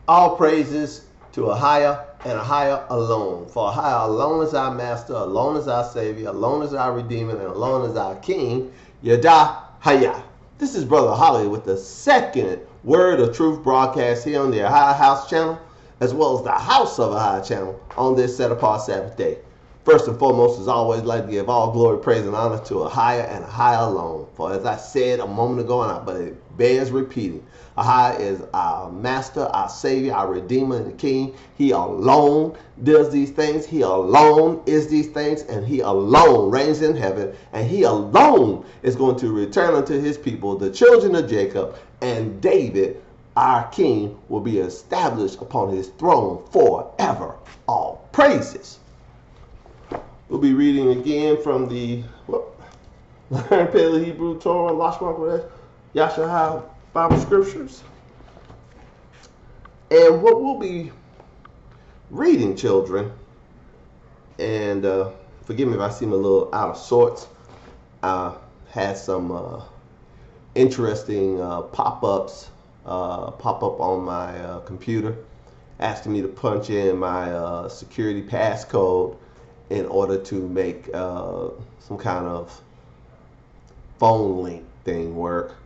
All praises to Ahia and Ahia alone. For Ahia alone is our master, alone is our savior, alone is our redeemer, and alone is our king. Yada Haya. This is Brother Holly with the second Word of Truth broadcast here on the Ahia House channel, as well as the House of Ahia channel on this set apart Sabbath day. First and foremost, as always, I'd like to give all glory, praise, and honor to Ahia and Ahia alone. For as I said a moment ago, but it bears repeating, Ahia is our master, our savior, our redeemer, and the king. He alone does these things. He alone is these things, and he alone reigns in heaven, and he alone is going to return unto his people, the children of Jacob, and David, our king, will be established upon his throne forever. All praises. We'll be reading again from the Learn Paleo Hebrew Torah, Lashma Yashahai Bible Scriptures. And what we'll be reading, children, and forgive me if I seem a little out of sorts. I had some interesting pop-ups pop up on my computer asking me to punch in my security passcode in order to make some kind of phone link thing work.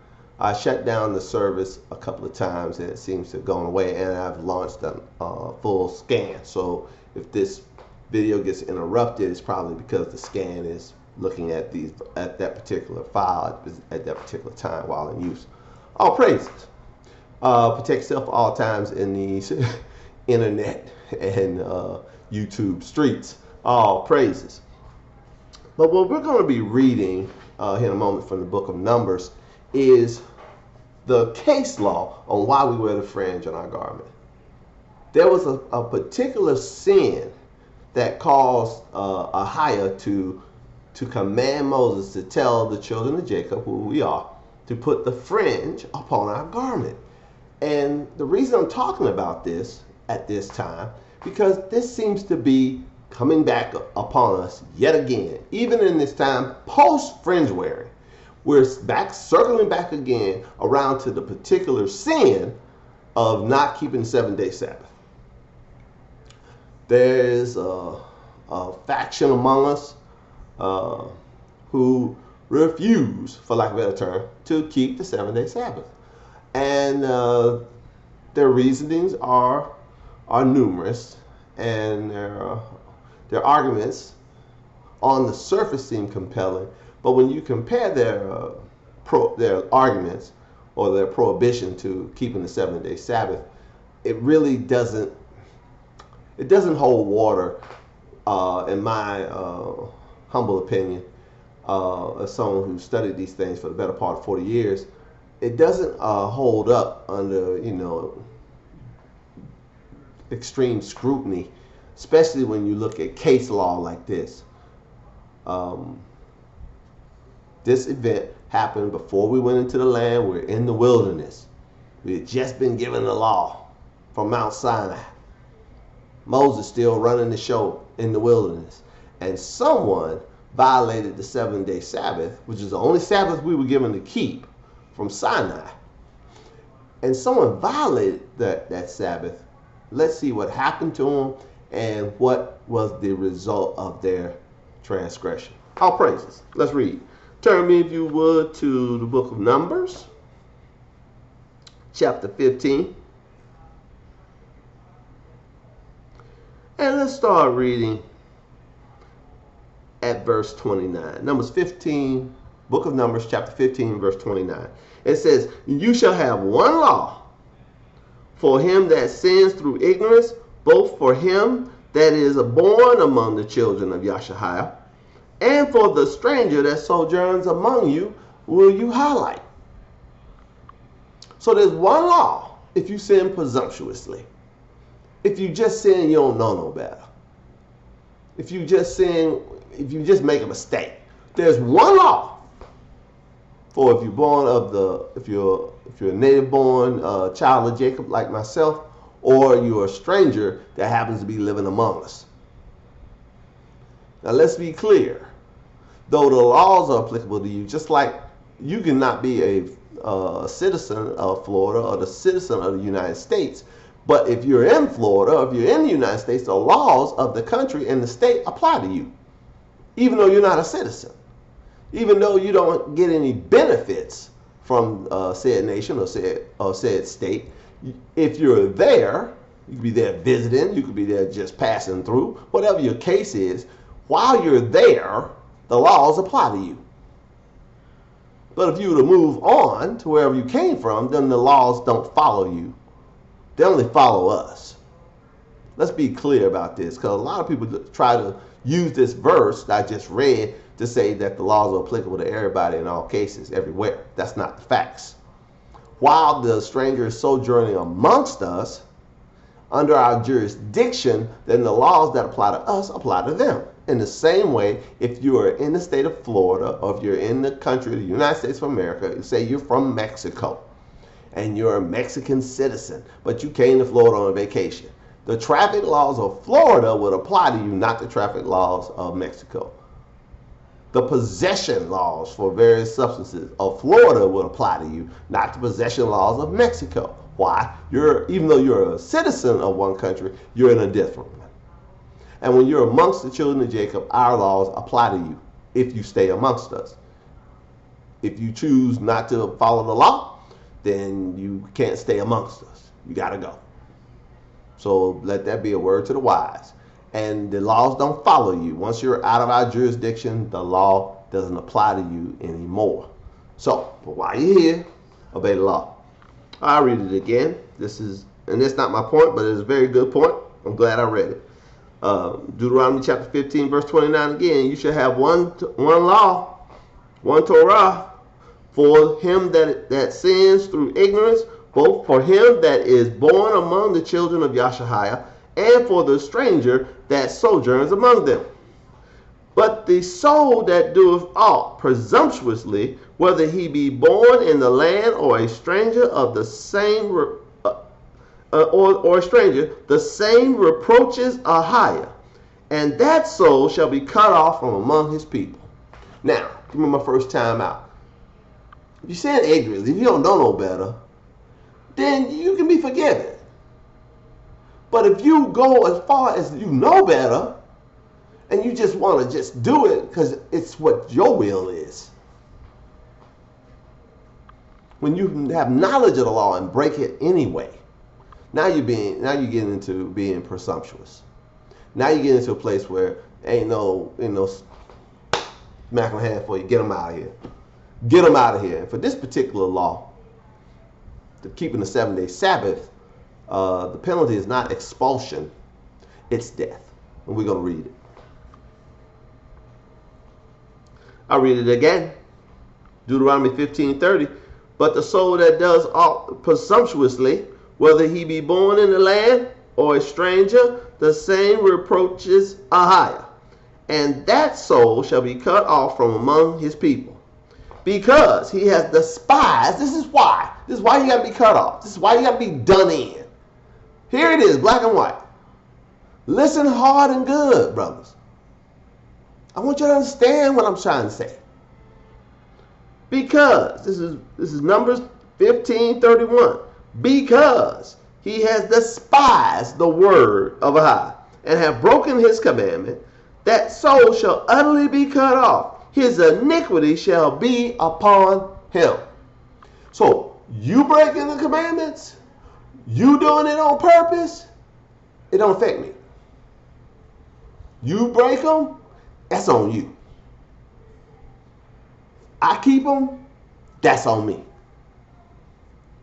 I shut down the service a couple of times and it seems to have gone away, and I've launched a full scan. So if this video gets interrupted, it's probably because the scan is looking at that particular file at that particular time while in use. All praises. Protect yourself at all times in these internet and YouTube streets. All praises. But what we're going to be reading here in a moment from the book of Numbers is the case law on why we wear the fringe on our garment. There was a particular sin that caused Ahia to command Moses to tell the children of Jacob, who we are, to put the fringe upon our garment. And the reason I'm talking about this at this time, because this seems to be coming back upon us yet again, even in this time post fringe wearing. We're circling back again around to the particular sin of not keeping the 7-day Sabbath. There's a faction among us who refuse, for lack of a better term, to keep the 7-day Sabbath. And their reasonings are numerous, and their arguments on the surface seem compelling, but when you compare their arguments or their prohibition to keeping the 7-day Sabbath, it really doesn't hold water, in my humble opinion, as someone who studied these things for the better part of 40 years. It doesn't hold up under extreme scrutiny, especially when you look at case law like this. This event happened before we went into the land. We're in the wilderness. We had just been given the law from Mount Sinai. Moses still running the show in the wilderness. And someone violated the 7-day Sabbath, which is the only Sabbath we were given to keep from Sinai. And someone violated that Sabbath. Let's see what happened to them and what was the result of their transgression. All praises. Let's read. Turn me, if you would, to the book of Numbers, chapter 15. And let's start reading at verse 29. Numbers 15, book of Numbers, chapter 15, verse 29. It says, "You shall have one law for him that sins through ignorance, both for him that is born among the children of Yashahai, and for the stranger that sojourns among you will you highlight." So there's one law if you sin presumptuously. If you just sin, you don't know no better. If you just sin, if you just make a mistake. There's one law for if you're a native born child of Jacob like myself, or you're a stranger that happens to be living among us. Now let's be clear. Though the laws are applicable to you, just like you cannot be a citizen of Florida or the citizen of the United States, But if you're in Florida, if you're in the United States, the laws of the country and the state apply to you, even though you're not a citizen, even though you don't get any benefits from said nation or said state. If you're there, you could be there visiting, you could be there just passing through, whatever your case is, while you're there, the laws apply to you. But if you were to move on to wherever you came from, then the laws don't follow you. They only follow us. Let's be clear about this, because a lot of people try to use this verse that I just read to say that the laws are applicable to everybody in all cases, everywhere. That's not the facts. While the stranger is sojourning amongst us, under our jurisdiction, then the laws that apply to us apply to them. In the same way, if you are in the state of Florida, or if you're in the country, the United States of America, say you're from Mexico, and you're a Mexican citizen, but you came to Florida on a vacation, the traffic laws of Florida would apply to you, not the traffic laws of Mexico. The possession laws for various substances of Florida would apply to you, not the possession laws of Mexico. Why? Even though you're a citizen of one country, you're in a different one. And when you're amongst the children of Jacob, our laws apply to you if you stay amongst us. If you choose not to follow the law, then you can't stay amongst us. You got to go. So let that be a word to the wise. And the laws don't follow you. Once you're out of our jurisdiction, the law doesn't apply to you anymore. So, but while you're here, obey the law. I'll read it again. And it's not my point, but it's a very good point. I'm glad I read it. Deuteronomy chapter 15, verse 29 again. You shall have one law, one Torah, for him that sins through ignorance, both for him that is born among the children of Yashahiah, and for the stranger that sojourns among them. But the soul that doeth aught presumptuously, whether he be born in the land or a stranger of the same or a stranger, the same reproaches are higher, and that soul shall be cut off from among his people. Now, give me my first time out. If you sin ignorantly, if you don't know no better, then you can be forgiven. But if you go as far as you know better, and you just want to just do it because it's what your will is, when you have knowledge of the law and break it anyway, now you get into being presumptuous. Now you get into a place where ain't no smack on the hand for you. Get them out of here. Get them out of here. And for this particular law, the keeping the 7-day Sabbath, the penalty is not expulsion, it's death. And we're going to read it. I'll read it again. Deuteronomy 15:30. But the soul that does aught presumptuously, whether he be born in the land or a stranger, the same reproaches are higher, and that soul shall be cut off from among his people, because he has despised. This is why you got to be cut off. This is why you got to be done in. Here it is, black and white. Listen hard and good, brothers. I want you to understand what I'm trying to say. Because this is Numbers 15:31. Because he has despised the word of Ahai, and have broken his commandment, that soul shall utterly be cut off. His iniquity shall be upon him. So you breaking the commandments, you doing it on purpose, it don't affect me. You break them, that's on you. I keep them, that's on me.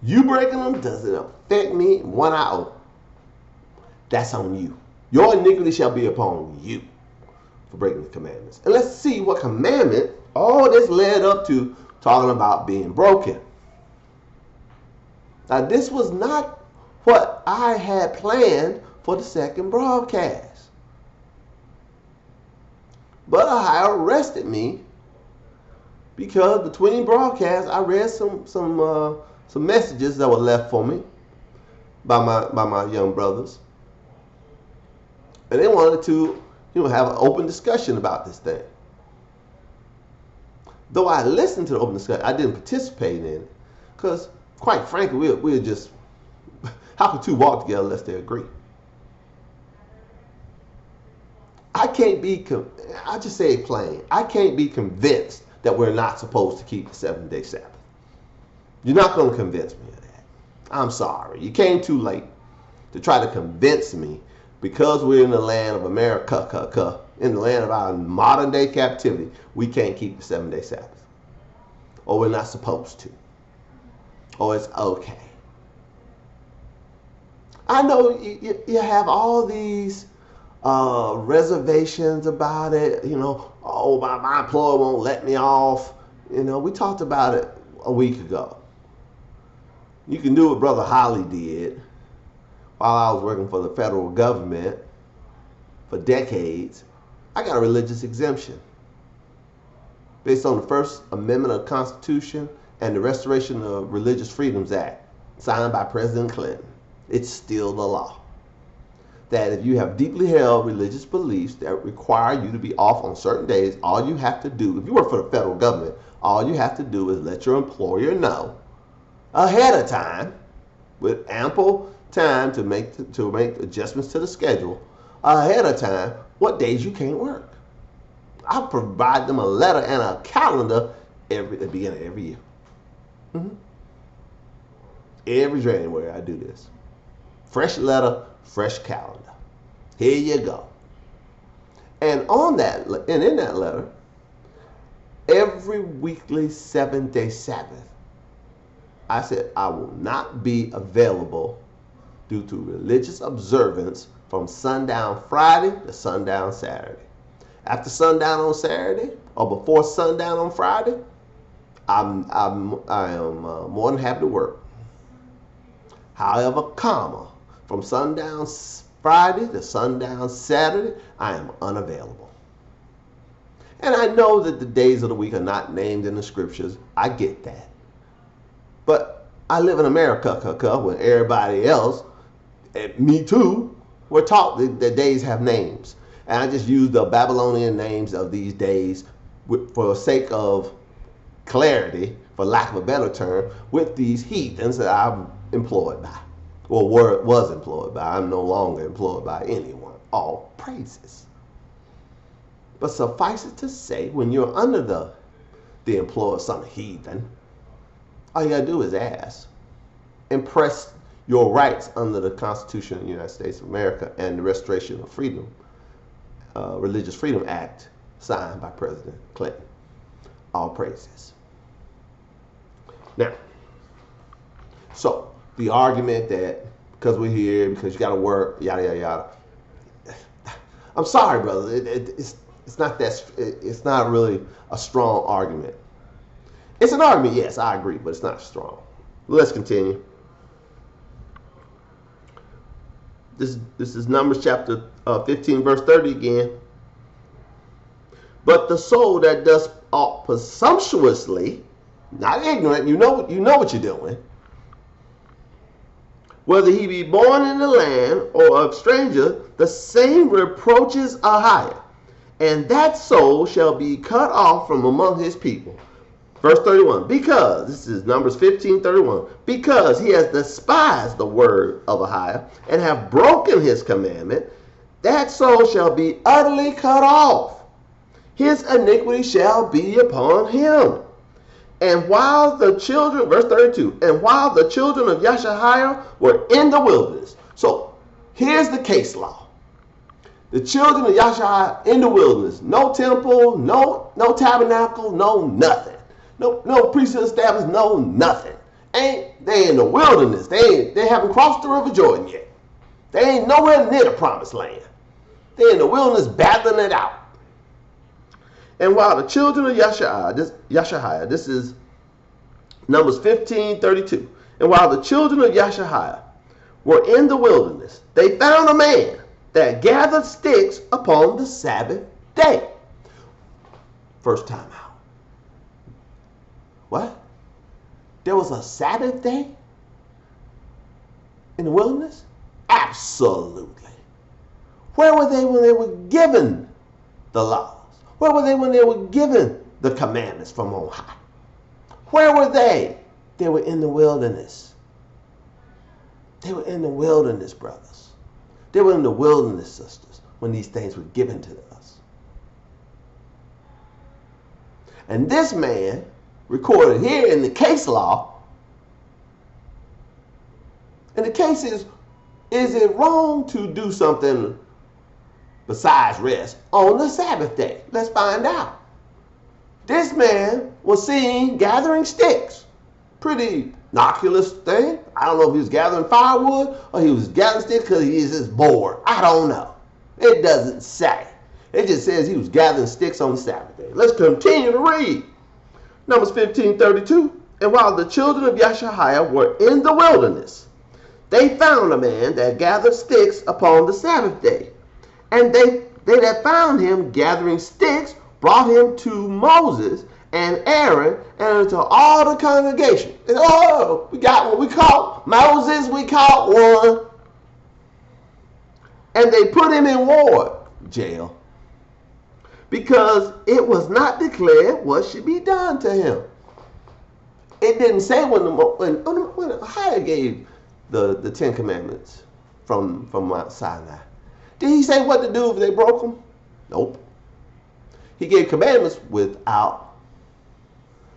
You breaking them doesn't affect me one iota. That's on you. Your iniquity shall be upon you for breaking the commandments. And let's see what commandment all this led up to, talking about being broken. Now, this was not what I had planned for the second broadcast. But I arrested me because between broadcasts I read some messages that were left for me by my young brothers, and they wanted to have an open discussion about this thing. Though I listened to the open discussion, I didn't participate in it because, quite frankly, we'll just How can two walk together unless they agree? I can't be, I just say it plain, I can't be convinced that we're not supposed to keep the 7-day Sabbath. You're not going to convince me of that. I'm sorry. You came too late to try to convince me because we're in the land of America, in the land of our modern day captivity, we can't keep the 7-day Sabbath. Or we're not supposed to. Or it's okay. I know you have all these reservations about it. You know, oh, my employer won't let me off. You know, we talked about it a week ago. You can do what Brother Holly did while I was working for the federal government for decades. I got a religious exemption based on the First Amendment of the Constitution and the Restoration of Religious Freedoms Act signed by President Clinton. It's still the law that if you have deeply held religious beliefs that require you to be off on certain days, all you have to do, if you work for the federal government, all you have to do is let your employer know ahead of time, with ample time to make adjustments to the schedule ahead of time, what days you can't work. I provide them a letter and a calendar at the beginning of every year. Every January I do this. Fresh letter, fresh calendar. Here you go. And in that letter, every weekly 7-day Sabbath, I said I will not be available due to religious observance from sundown Friday to sundown Saturday. After sundown on Saturday or before sundown on Friday, I am more than happy to work. However, from sundown Friday to sundown Saturday, I am unavailable. And I know that the days of the week are not named in the scriptures. I get that. But I live in America when everybody else, me too, we're taught that the days have names. And I just use the Babylonian names of these days for the sake of clarity, for lack of a better term, with these heathens that I'm employed by. Or was employed by. I'm no longer employed by anyone. All praises. But suffice it to say, when you're under the employ of some heathen, all you gotta do is ask and press your rights under the Constitution of the United States of America and the Restoration of Freedom, Religious Freedom Act signed by President Clinton. All praises. Now, so the argument that because we're here, because you gotta work, yada yada yada. I'm sorry, brother. It's not that. It's not really a strong argument. It's an argument, yes, I agree, but it's not strong. Let's continue. This is Numbers chapter 15, verse 30 again. But the soul that does aught presumptuously, not ignorant, you know what you're doing, whether he be born in the land or a stranger, the same reproaches are higher, and that soul shall be cut off from among his people. Verse 31, because, this is Numbers 15:31, because he has despised the word of Ahijah and have broken his commandment, that soul shall be utterly cut off. His iniquity shall be upon him. And while the children, verse 32, and while the children of Yashahiah were in the wilderness. So here's the case law. The children of Yashahiah in the wilderness. No temple, no tabernacle, no nothing. No priesthood established, no nothing. They in the wilderness. They haven't crossed the River Jordan yet. They ain't nowhere near the promised land. They in the wilderness battling it out. And while the children of Yashahiah, this is Numbers 15:32. And while the children of Yashahiah were in the wilderness, they found a man that gathered sticks upon the Sabbath day. First time out. What? There was a Sabbath day in the wilderness? Absolutely. Where were they when they were given the laws? Where were they when they were given the commandments from on high? Where were they? They were in the wilderness. They were in the wilderness, brothers. They were in the wilderness, sisters, when these things were given to us. And this man, recorded here in the case law, and the case is it wrong to do something besides rest on the Sabbath day? Let's find out. This man was seen gathering sticks. Pretty innocuous thing. I don't know if he was gathering firewood or he was gathering sticks because he is just bored. I don't know. It doesn't say. It just says he was gathering sticks on the Sabbath day. Let's continue to read. Numbers 15:32. And while the children of Yashahiah were in the wilderness, they found a man that gathered sticks upon the Sabbath day. And they that found him gathering sticks brought him to Moses and Aaron and to all the congregation. And, oh, we got what we caught. Moses, we caught one. And they put him in ward jail because it was not declared what should be done to him. It didn't say when Ahiah gave the Ten Commandments from Mount Sinai. Did he say what to do if they broke them? Nope. He gave commandments without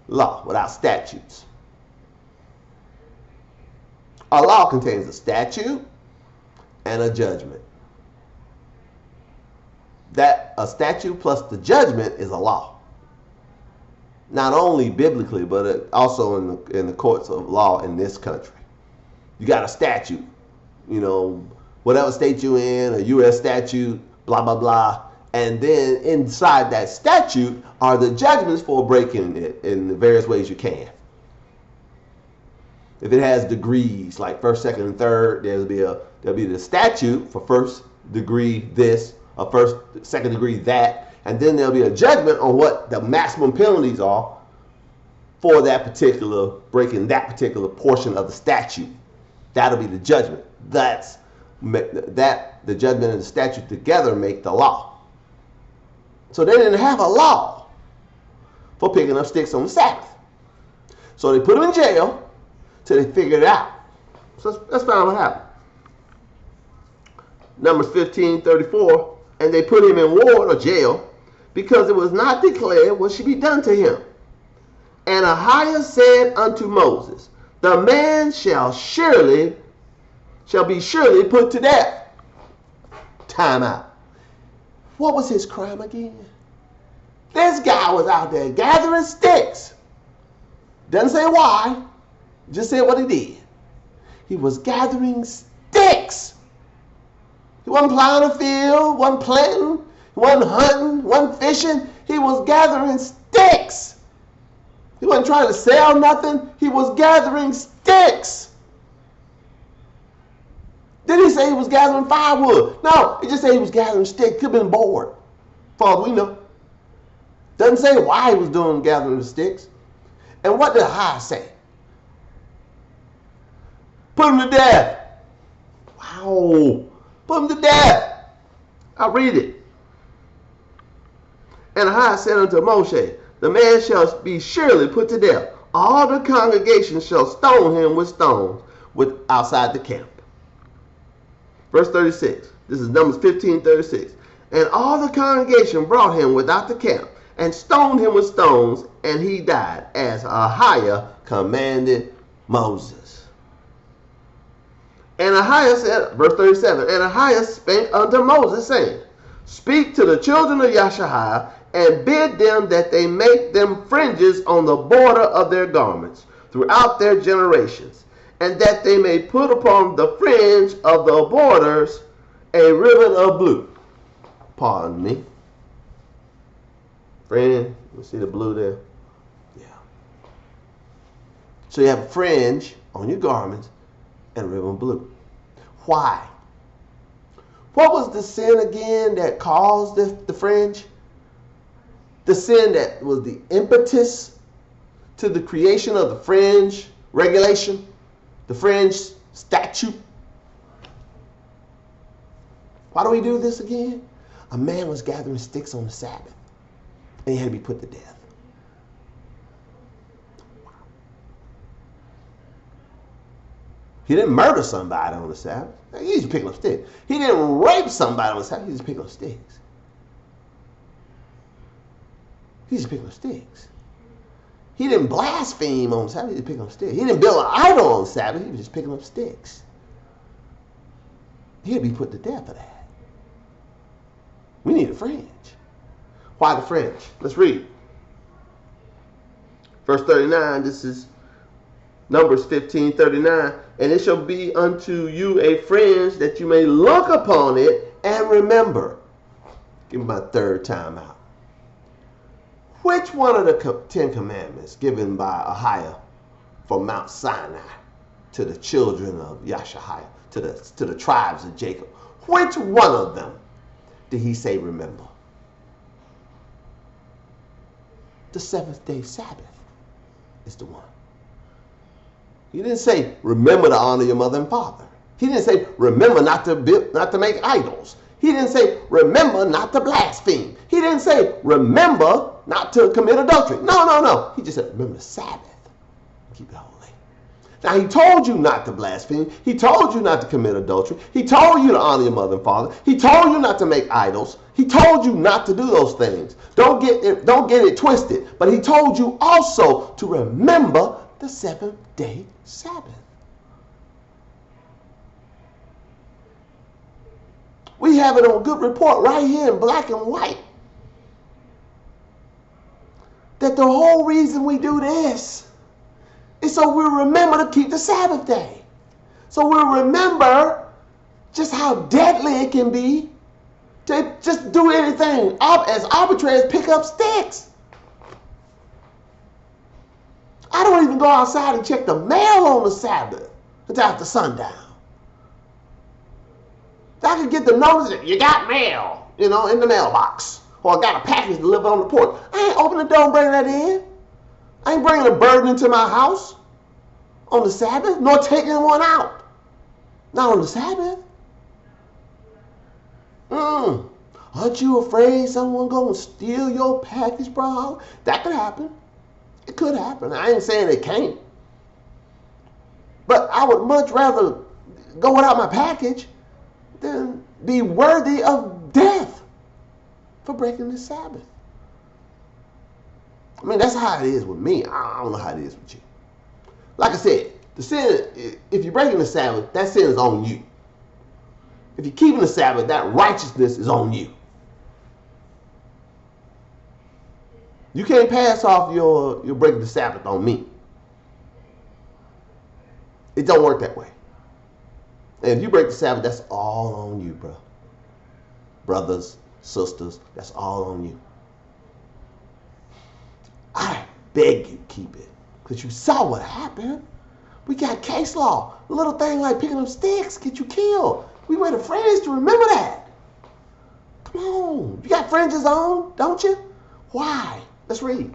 law, without statutes. A law contains a statute and a judgment. That a statute plus the judgment is a law. Not only biblically, but also in the courts of law in this country. You got a statute, whatever state you're in, a U.S. statute, blah, blah, blah. And then inside that statute are the judgments for breaking it in the various ways you can. If it has degrees, like first, second, and third, there'll be the statute for first degree this, or first, second degree that, and then there'll be a judgment on what the maximum penalties are for that particular breaking that particular portion of the statute. That'll be the judgment. The judgment and the statute together make the law. So they didn't have a law for picking up sticks on the Sabbath. So they put him in jail till they figured it out. So let's find out what happened. Numbers 15:34, and they put him in ward or jail because it was not declared what should be done to him. And Ahiah said unto Moses, the man shall be surely put to death. Time out. What was his crime again? This guy was out there gathering sticks. Doesn't say why, just said what he did. He was gathering sticks. He wasn't plowing a field, wasn't planting, wasn't hunting, wasn't fishing. He was gathering sticks. He wasn't trying to sell nothing. He was gathering sticks. Did he say he was gathering firewood? No, he just said he was gathering sticks. Could have been bored, for all we know. Doesn't say why he was gathering the sticks. And what did Ahiah say? Put him to death. Wow. Put him to death. I'll read it. And Ahiah said unto Moshe, the man shall be surely put to death. All the congregation shall stone him with stones outside the camp. Verse 36. This is Numbers 15:36. And all the congregation brought him without the camp and stoned him with stones, and he died, as Ahiah commanded Moses. And Ahiah said, verse 37, and Ahiah spake unto Moses, saying, speak to the children of Yashahiah, and bid them that they make them fringes on the border of their garments throughout their generations, and that they may put upon the fringe of the borders a ribbon of blue. Pardon me. Friend, you see the blue there? Yeah. So you have a fringe on your garments and a ribbon of blue. Why? What was the sin again that caused the fringe? The sin that was the impetus to the creation of the fringe regulation, the fringe statute. Why do we do this again? A man was gathering sticks on the Sabbath, and he had to be put to death. He didn't murder somebody on the Sabbath. He's just picking up sticks. He didn't rape somebody on the Sabbath. He's just picking up sticks. He's just picking up sticks. He didn't blaspheme on the Sabbath. He was picking up sticks. He didn't build an idol on the Sabbath. He was just picking up sticks. He'd be put to death for that. We need a fringe. Why the fringe? Let's read. Verse 39, this is Numbers 15:39. And it shall be unto you a fringe that you may look upon it and remember. Give me my third time out. Which one of the 10 commandments given by Ahiah from Mount Sinai to the children of Yashahiah, to the tribes of Jacob, which one of them did he say remember? The seventh day Sabbath is the one. He didn't say remember to honor your mother and father. He didn't say remember not to make idols. He didn't say remember not to blaspheme. He didn't say remember not to commit adultery. No. He just said remember the Sabbath. Keep it holy. Now he told you not to blaspheme. He told you not to commit adultery. He told you to honor your mother and father. He told you not to make idols. He told you not to do those things. Don't get it twisted. But he told you also to remember the seventh day Sabbath. We have it on good report right here in black and white that the whole reason we do this is so we'll remember to keep the Sabbath day. So we'll remember just how deadly it can be to just do anything as arbitrary as pick up sticks. I don't even go outside and check the mail on the Sabbath until after sundown. I can get the notice that you got mail, in the mailbox. Or I got a package delivered on the porch. I ain't opening the door and bringing that in. I ain't bringing a burden into my house on the Sabbath, nor taking one out. Not on the Sabbath. Aren't you afraid someone going to steal your package, bro? That could happen. It could happen. I ain't saying it can't. But I would much rather go without my package than be worthy of death for breaking the Sabbath. I mean, that's how it is with me. I don't know how it is with you. Like I said, the sin, if you're breaking the Sabbath, that sin is on you. If you're keeping the Sabbath, that righteousness is on you. You can't pass off your breaking the Sabbath on me. It don't work that way. And if you break the Sabbath, that's all on you, bro. Brothers, sisters, that's all on you. I beg you, keep it. Because you saw what happened. We got case law. A little thing like picking up sticks get you killed. We were the friends to remember that. Come on. You got fringes on, don't you? Why? Let's read.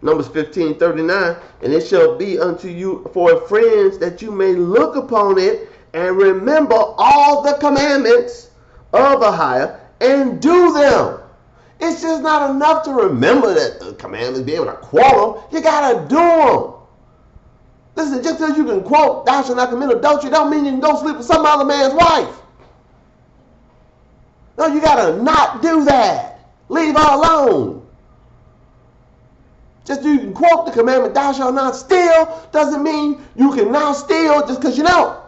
Numbers 15:39, and it shall be unto you for a fringe that you may look upon it and remember all the commandments of Ahiah and do them. It's just not enough to remember that the commandments, be able to quote them. You got to do them. Listen, just because you can quote, thou shalt not commit adultery, don't mean you can go sleep with some other man's wife. No, you got to not do that. Leave her alone. Just because you can quote the commandment, thou shalt not steal, doesn't mean you can now steal just because you know.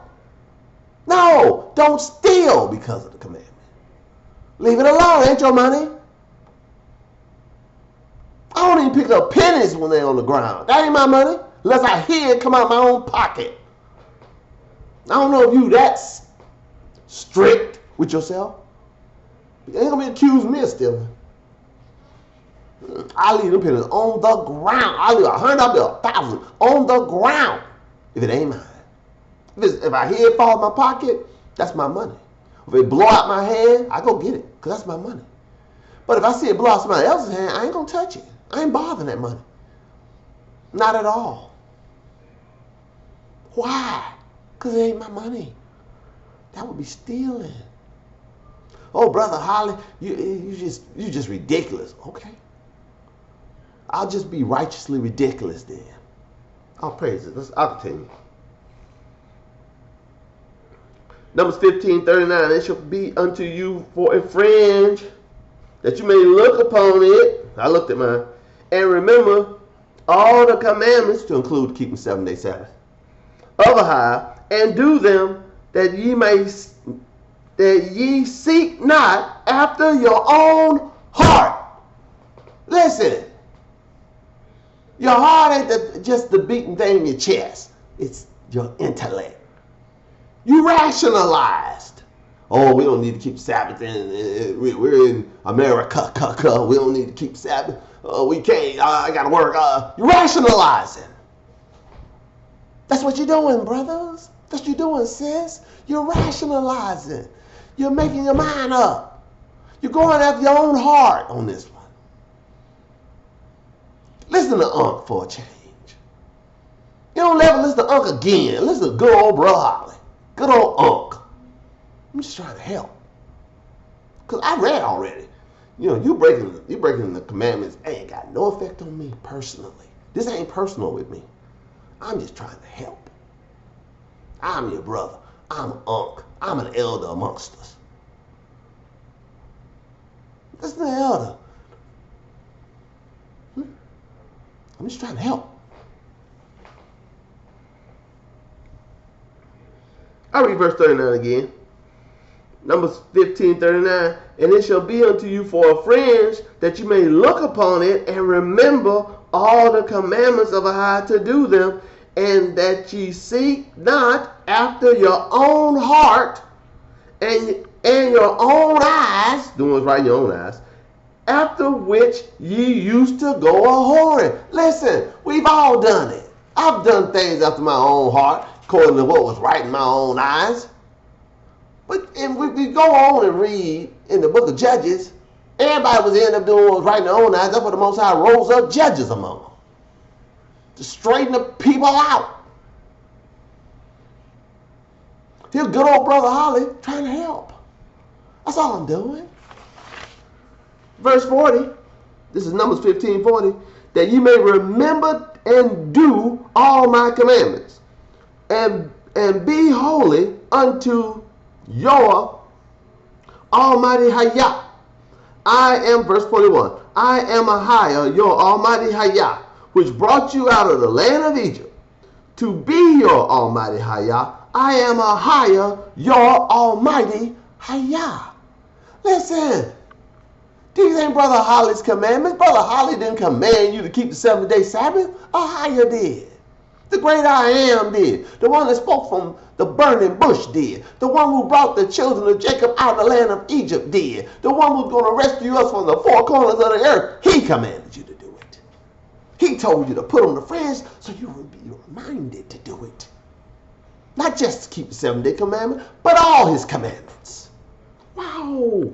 No, don't steal because of the commandment. Leave it alone, ain't your money. I don't even pick up pennies when they're on the ground. That ain't my money, unless I hear it come out of my own pocket. I don't know if you that strict with yourself. You ain't gonna be accused of me of stealing. I leave them pennies on the ground. I leave 100, I'll be 1,000 on the ground if it ain't mine. If I hear it fall in my pocket, that's my money. If it blow out my hand, I go get it because that's my money. But if I see it blow out somebody else's hand, I ain't gonna touch it. I ain't bothering that money. Not at all. Why? Because it ain't my money. That would be stealing. Oh, Brother Holly, you just ridiculous. Okay. I'll just be righteously ridiculous then. I'll praise it. I'll continue. Numbers 15:39. It shall be unto you for a fringe, that you may look upon it. I looked at mine. And remember all the commandments, to include keeping 7-day Sabbath, of Ahio, and do them, that ye seek not after your own heart. Listen, your heart ain't just the beating thing in your chest. It's your intellect. You rationalized. Oh, we don't need to keep Sabbath. We're in America. We don't need to keep Sabbath. We can't. I got to work. You're rationalizing. That's what you're doing, brothers. That's what you're doing, sis. You're rationalizing. You're making your mind up. You're going after your own heart on this one. Listen to Unc for a change. You don't ever listen to Unc again. Listen to good old Bro Holly. Good old Unc. I'm just trying to help. Because I read already. You know, you breaking the commandments ain't got no effect on me personally. This ain't personal with me. I'm just trying to help. I'm your brother. I'm Unc. I'm an elder amongst us. Listen to the elder. I'm just trying to help. I'll read verse 39 again. Numbers 15:39. And it shall be unto you for a fringe, that you may look upon it and remember all the commandments of Ahio to do them, and that ye seek not after your own heart and your own eyes, doing what's right in your own eyes, after which ye used to go a-whoring. Listen, we've all done it. I've done things after my own heart, according to what was right in my own eyes. But if we go on and read in the book of Judges, everybody was ending up doing what was right in their own eyes. That's what the Most High rose up judges among them, to straighten the people out. Here's good old Brother Holly trying to help. That's all I'm doing. Verse 40, this is Numbers 15:40, that you may remember and do all my commandments, and be holy unto your Almighty Hayah. I am, verse 41, I am Ahio, your Almighty Hayah, which brought you out of the land of Egypt, to be your Almighty Hayah. I am Ahio, your Almighty Hayah. Listen, these ain't Brother Holly's commandments. Brother Holly didn't command you to keep the 7-day Sabbath. Ahio did. The great I Am did. The one that spoke from the burning bush did. The one who brought the children of Jacob out of the land of Egypt did. The one who's going to rescue us from the four corners of the earth. He commanded you to do it. He told you to put on the fringe so you would be reminded to do it. Not just to keep the 7-day commandment, but all his commandments. Wow.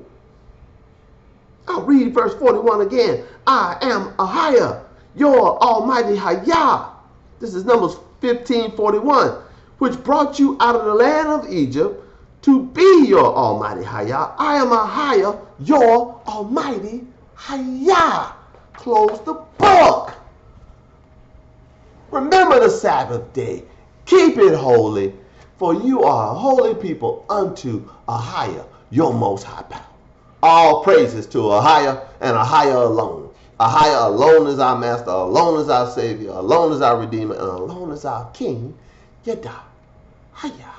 I'll read verse 41 again. I am Ahio, your Almighty Hayah. This is Numbers 15:41, which brought you out of the land of Egypt, to be your Almighty Hayah. I am Ahio, your Almighty Hayah. Close the book. Remember the Sabbath day. Keep it holy, for you are a holy people unto Ahio, your most high power. All praises to Ahio and Ahio alone. Ahio alone is our master, alone is our savior, alone is our redeemer, and alone is our king, Yada Hayah.